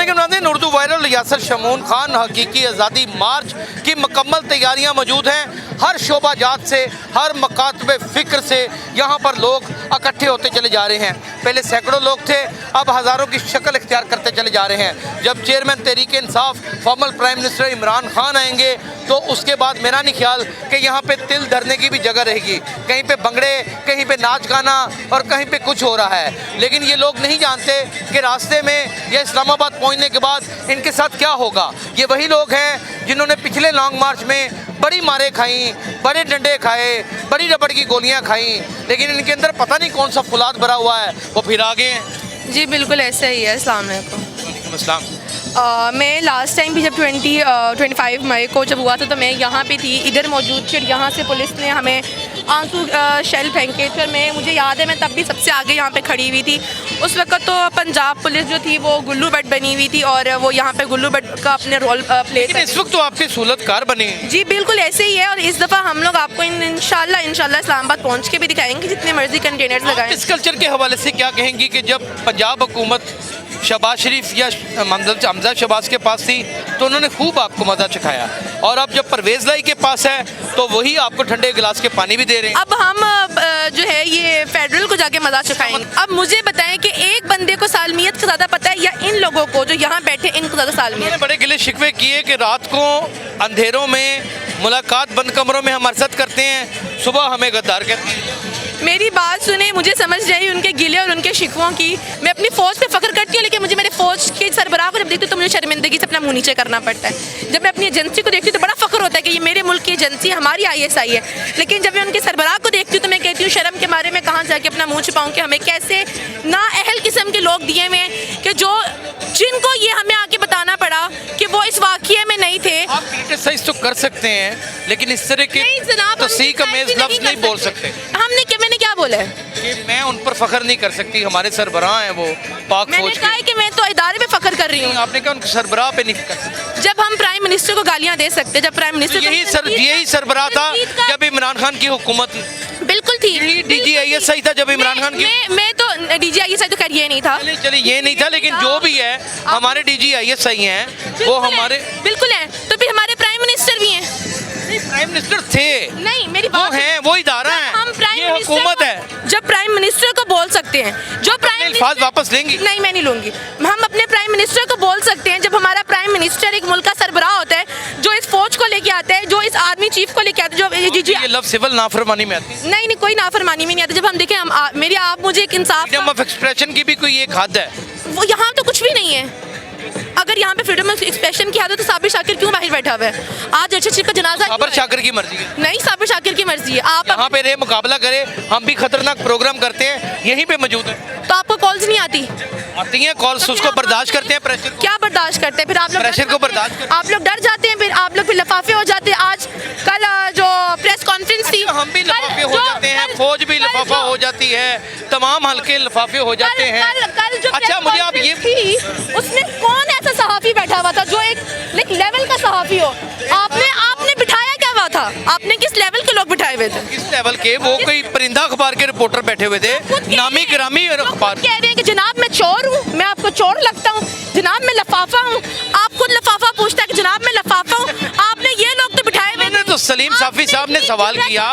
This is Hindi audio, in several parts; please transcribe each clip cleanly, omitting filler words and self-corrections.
लेकिन नाज़रीन, उर्दू वायरल यासर शमून खान हकीकी आज़ादी मार्च की मुकम्मल तैयारियां मौजूद हैं। हर शोबा जात से, हर मकातब फ़िक्र से यहाँ पर लोग इकट्ठे होते चले जा रहे हैं। पहले सैकड़ों लोग थे, अब हज़ारों की शक्ल इख्तियार करते चले जा रहे हैं। जब chairman Tehreek Insaf formal prime minister Imran Khan आएंगे तो उसके बाद मेरा नहीं ख्याल कि यहाँ पे तिल धरने की भी जगह रहेगी। कहीं पे भंगड़े, कहीं पे नाच गाना और कहीं पे कुछ हो रहा है। लेकिन ये लोग नहीं जानते कि रास्ते में या इस्लामाबाद पहुँचने के बाद इनके साथ क्या होगा। ये वही लोग हैं जिन्होंने पिछले लॉन्ग मार्च में बड़ी मारें खाई, बड़े डंडे खाए, बड़ी रबड़ की गोलियां खाई, लेकिन इनके अंदर पता नहीं कौन सा फुलाद भरा हुआ है, वो फिर आगे हैं। जी बिल्कुल ऐसा ही है। अस्सलाम वालेकुम। वालेकुम अस्सलाम। मैं लास्ट टाइम भी जब 25 मई को जब हुआ था तो मैं यहाँ पे थी, इधर मौजूद थी। यहाँ से पुलिस ने हमें आंसू शेल फेंके थे और मुझे याद है मैं तब भी सबसे आगे यहाँ पे खड़ी हुई थी। उस वक्त तो पंजाब पुलिस जो थी वो गुल्लू बट बनी हुई थी और वो यहाँ पे गुल्लू बट का अपने रोल प्ले लेकिन इस वक्त तो आपकी सहूलतकार बनी है। जी बिल्कुल ऐसे ही है। और इस दफ़ा हम लोग आपको इंशाल्लाह इस्लामाबाद पहुँच के भी दिखाएंगे जितने मर्जी कंटेनर्स लगाएं। इस कल्चर के हवाले से क्या कहेंगी कि जब पंजाब हुकूमत शहबाज शरीफ या हमजा शहबाज के पास थी तो उन्होंने खूब आपको मज़ा चखाया, और अब जब परवेज़ लाई के पास है तो वही आपको ठंडे गिलास के पानी भी दे रहे हैं। अब हम जो है ये फेडरल को जाके मज़ा चखाएंगे। अब मुझे बताएं कि एक बंदे को सालमियत का ज़्यादा पता है या इन लोगों को जो यहाँ बैठे इनको ज़्यादा सालमियत? बड़े गिले शिकवे किए कि रात को अंधेरों में मुलाकात बंद कमरों में हम अरसद करते हैं, सुबह हमें गद्दार कहते हैं। मेरी बात सुने, मुझे समझ जाए उनके गिले और उनके शिकवों की। मैं अपनी फ़ौज पे फ़ख्र करती हूँ, लेकिन मुझे मेरे फ़ौज के सरबराह को जब देखती हूँ तो मुझे शर्मिंदगी से अपना मुँह नीचे करना पड़ता है। जब मैं अपनी एजेंसी को देखती हूँ तो बड़ा फ़ख्र होता है कि ये मेरे मुल्क की एजेंसी हमारी ISI है, लेकिन जब मैं उनके सरबराह को देखती हूँ तो मैं कहती हूँ शर्म के मारे में कहाँ जाके अपना मुँह छुपाऊँ कि हमें कैसे नाअहल किस्म के लोग दिए हुए हैं कि जिनको ये हमें आके बताना पड़ा कि वो इस वाक़ये में नहीं थे। आप क्रिटिसाइज तो कर सकते हैं, लेकिन इस तरह के तस्दीक अमेज़ लफ्ज़ नहीं बोल सकते। मैंने क्या बोला है कि मैं उन पर फख्र नहीं कर सकती, हमारे सरबराह हैं वो पाक मैंने फौज कहा है कि मैं तो इदारे पे फ़ख्र कर रही हूँ। आपने कहा उनके सरबराह पे नहीं कर सकते। जब हम प्राइम मिनिस्टर को गालियाँ दे सकते, जब प्राइम मिनिस्टर यही सरबराह था जब इमरान खान की हुकूमत बिल्कुल थी। DGISI था जब इमरान खान की। मैं तो DGISI तो खैर ये नहीं था। चलिए ये नहीं था, लेकिन जो भी है हमारे DGISI हैं वो हमारे बिल्कुल हैं। तो फिर हमारे प्राइम मिनिस्टर भी हैं। प्राइम मिनिस्टर थे नहीं, मेरी वो बात हैं, वो इदारा है, हम प्राइम ये हुकूमत है। जब प्राइम मिनिस्टर को बोल सकते हैं, जो प्राइम अल्फाज वापस लेंगी? नहीं, मैं नहीं लूंगी। हम अपने प्राइम मिनिस्टर को बोल सकते हैं जब हमारा प्राइम मिनिस्टर एक मुल्क का सरबराह होता है, जो इस फौज को लेके आता है, जो इस आर्मी चीफ को लेके आता है, जो जी ये लफ्ज़ सिविल नाफरमानी में आती है। नहीं, कोई नाफरमानी में नहीं आता। जब हम देखें आप मुझे एक इंसाफ, फ्रीडम ऑफ एक्सप्रेशन की भी कोई एक हद है। वो यहाँ तो कुछ भी नहीं है। अगर यहाँ पे फ्रीडम ऑफ एक्सप्रेशन की आदत तो साबिर शाकिर क्यों बाहर बैठा हुआ है? आज अर्शद शेख का जनाजा साबिर शाकिर की मर्जी है। नहीं, साबिर शाकिर की मर्जी है। आप यहाँ पे रे मुकाबला करे, हम भी खतरनाक प्रोग्राम करते हैं, यहीं पे मौजूद है। तो आपको कॉल्स नहीं आती? आती हैं कॉल्स, उसको बर्दाश्त करते हैं, प्रेशर को। क्या बर्दाश्त करते हैं? फिर आप लोग प्रेशर को बर्दाश्त करते हैं। आप लोग डर जाते हैं, फिर आप लोग फिर लफाफे हो जाते हैं। आज कल जो प्रेस कॉन्फ्रेंस थी, हम भी लफाफे हो जाते हैं, फौज भी लफाफा हो जाती है, तमाम हल्के लफाफे हो जाते हैं। अच्छा, मुझे आप ये थी, उसमें कौन ऐसा सहाफी बैठा हुआ था जो एक लेवल का सहाफी हो? आपने बिठाया क्या हुआ था? आपने किस लेवल के लोग बिठाए हुए थे? किस लेवल के? वो कोई परिंदा अखबार के रिपोर्टर बैठे हुए थे, नामी गिरामी अखबार। कह रहे हैं कि जनाब मैं चोर हूँ, मैं आपको चोर लगता हूँ, जनाब मैं लफाफा हूँ। आप खुद लफाफा पूछता है कि जनाब मैं लफाफा हूँ। आपने ये लोग तो बिठाए हुए। तो सलीम साफी साहब ने सवाल किया,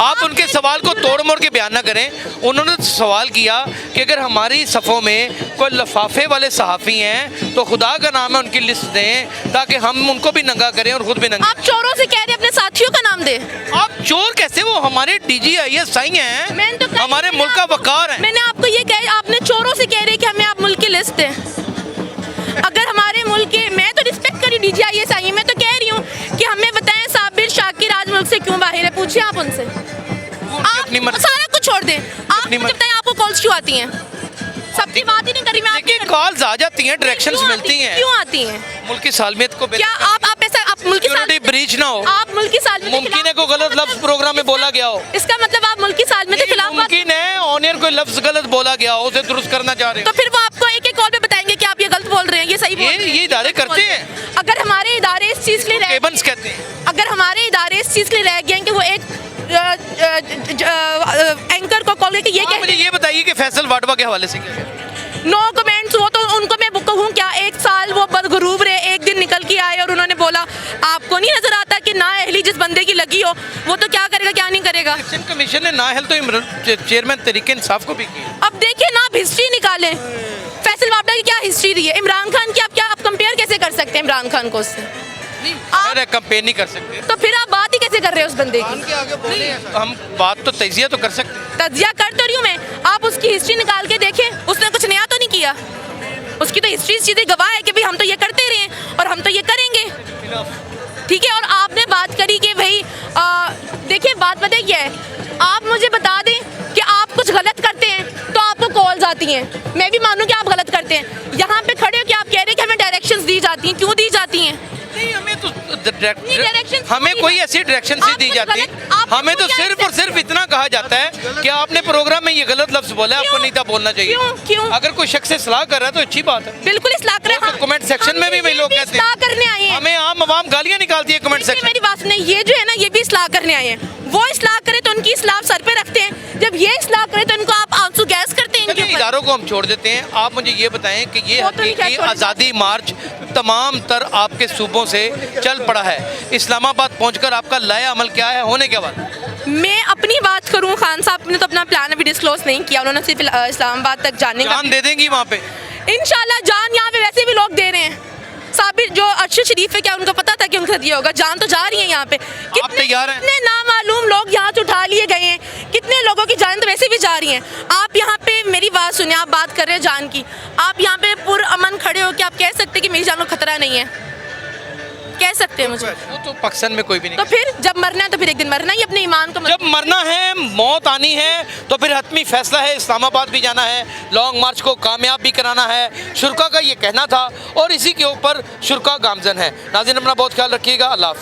आप उनके सवाल को तोड़ मोड़ के बयान ना करें। उन्होंने सवाल किया कि अगर हमारी सफ़ों में कोई लफाफे वाले सहाफ़ी हैं तो खुदा का नाम है उनकी लिस्ट दें ताकि हम उनको भी नंगा करें और खुद भी नंगा। आप चोरों से कह रहे हैं, अपने साथियों का नाम दे। आप चोर कैसे? वो हमारे DGISI हैं, तो हमारे मुल्क का वकार है। मैंने आपको ये कहा, आपने चोरों से कह रहे कि हमें आप मुल्क की लिस्ट दें। अगर हमारे मुल्क के, मैं तो रिस्पेक्ट करी DGISI, मैं तो कह रही हूँ कि हमें बताएं साबिर शाकिर आज मुल्क से क्यों बाहर है? पूछिए आप उनसे। आप सारा कुछ छोड़ दें, आप मुझे बताएं आपको कॉल्स क्यों आती हैं? सबकी बात ही नहीं करी मैं। देखिए कॉल्स आ जाती हैं, डायरेक्शंस मिलती हैं। क्यों आती हैं? मुल्क की सालमियत को क्या आप ऐसा आप मुल्क की सालमियत ब्रीच ना हो? आप मुल्क की सालमियत मुमकिन है कोई गलत लफ्ज प्रोग्राम में बोला गया हो, इसका मतलब आप मुल्क की सालमियत के खिलाफ? मुमकिन है ऑनियर कोई लफ्ज गलत बोला गया हो, उसे दुरुस्त करना चाह रहे हैं। तो फिर वो आपको एक एक कॉल पे बताएंगे कि आप ये गलत बोल रहे हैं, ये सही बोल रहे हैं। ये इदारे करते हैं। अगर हमारे इदारे इस चीज़ के लिए केबन्स कहते हैं, अगर हमारे इदारे इस चीज़ के लिए रह गए हैं कि वो एक एंकर को कॉल करके ये मुझे ये बताइए कि फैसल वाडवा के हवाले से क्या? No comments. वो तो उनको मैं कहूँ क्या, एक साल वो आपको नहीं नजर आता कि नाअहली जिस बंदे की लगी हो वो तो क्या करेगा क्या नहीं करेगा। इलेक्शन कमीशन ने नाअहल तो चेयरमैन तहरीक इंसाफ को भी की। अब देखिए ना, आप हिस्ट्री निकालें, फैसल वाबड़ा की क्या हिस्ट्री रही है, इमरान खान की आप कंपेयर कैसे कर सकते हैं इमरान खान को उससे? अरे कंपेयर नहीं कर सकते, तो फिर आप बात ही कैसे कर रहे हो उस बंदे की? हम बात तो तजिया तो कर सकते हैं। तजिया कर तो रही हूँ मैं, आप उसकी हिस्ट्री निकाल के देखें, उसने कुछ नया तो नहीं किया। उसकी तो हिस्ट्री सीधे गवाह है कि भाई हम तो ये करते रहे हैं और हम तो ये करेंगे, ठीक है। और आपने बात करी कि भाई देखिए बात पता है क्या है, आप मुझे बता दें कि आप कुछ गलत करते हैं तो आपको कॉल्स आती हैं, मैं भी मानूं कि आप गलत करते हैं, यहाँ पे खड़े हो कि आप कह रहे हैं कि हमें डायरेक्शंस दी जाती हैं, क्यों दी जाती हैं? नहीं, हमें तो directions हमें कोई नहीं है। ऐसी डायरेक्शन आप नहीं दी कुछ जाती, गलत- आप हमें तो क्या सिर्फ ऐसे- और सिर्फ इतना कहा जाता है कि आपने प्रोग्राम में ये गलत लफ्ज बोला है, आपको नहीं था बोलना चाहिए। क्यों? अगर कोई शख्स से सलाह कर रहा है तो अच्छी बात है। बिल्कुल इस्लाह करें। तो कमेंट सेक्शन में भी वही लोग कहते हैं, इस्लाह करने आए हैं। हमें आम आवाम गालियां निकालती है कमेंट देखिए, सेक्शन। मेरी बात सुनिए, ये जो है ना ये भी इस्लाह करने आए हैं, वो इस्लाह करे तो उनकी इस्लाह सर पे रखते हैं, जब ये इस्लाह करे तो इनको आप आंसू गैस करते हैं इनके चलिए, ऊपर। इदारों को हम छोड़ देते हैं। आप मुझे ये बताएं कि ये वो तो नहीं हकीकी क्या छोड़ आज़ादी मार्च तमाम तर आपके सूबों से चल पड़ा है, इस्लामाबाद पहुंचकर आपका लाया अमल क्या है, होने के बाद? मैं अपनी बात करूं, खान साहब ने तो अपना प्लान अभी डिस्क्लोज नहीं किया, उन्होंने सिर्फ इस्लामाबाद तक जाने का। जान दे देंगी वहाँ पे? इंशाल्लाह जान यहाँ पे वैसे भी लोग दे रहे हैं। साबिर जो अरशद शरीफ है, क्या उनको पता था कि उनके साथ ये होगा? जान तो जा रही है यहाँ पे। तैयार हैं? कितने नामालूम लोग यहाँ से उठा लिए गए हैं, कितने लोगों की जान तो वैसे भी जा रही हैं। आप यहाँ पे मेरी बात सुनिए, आप बात कर रहे हैं जान की, आप यहाँ पे पुरअमन खड़े हो कि आप कह सकते हैं कि मेरी जान को खतरा नहीं है? कह सकते हैं मुझे? वो तो पाकिस्तान में कोई भी नहीं। तो फिर जब मरना है तो फिर एक दिन मरना ही, अपने ईमान को जब मरना है, मौत आनी है, तो फिर हतमी फैसला है, इस्लामाबाद भी जाना है, लॉन्ग मार्च को कामयाब भी कराना है। शुरा का ये कहना था और इसी के ऊपर शुरा गामजन है। नाज़रीन, अपना बहुत ख्याल रखिएगा। अल्लाह हाफ़िज़।